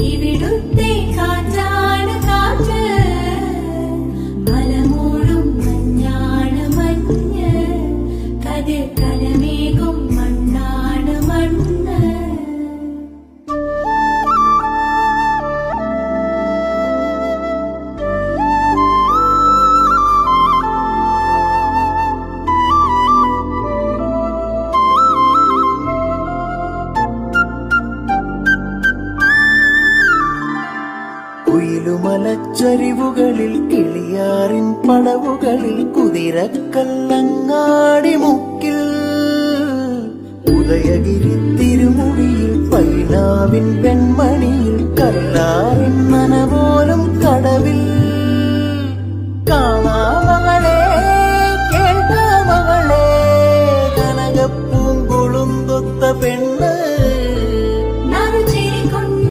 ഇവിടുത്തെ കാറ്റാണ് കാറ്റ്, മലമൂടും മഞ്ഞാണ് മഞ്ഞ്, കതിർ കലമേകും മണ്ണാണ് മണ്ണ്. കുയിലുമലച്ചരിവുകളിൽ കിളിയാറിൻ പടവുകളിൽ കുതിരക്കല്ലങ്ങാടി മുക്കിൽ ഉദയഗിരി തിരുമുടിയിൽ പൈനാവിൻ വെൺമണിയിൽ കല്ലാറിൻ നനപോലും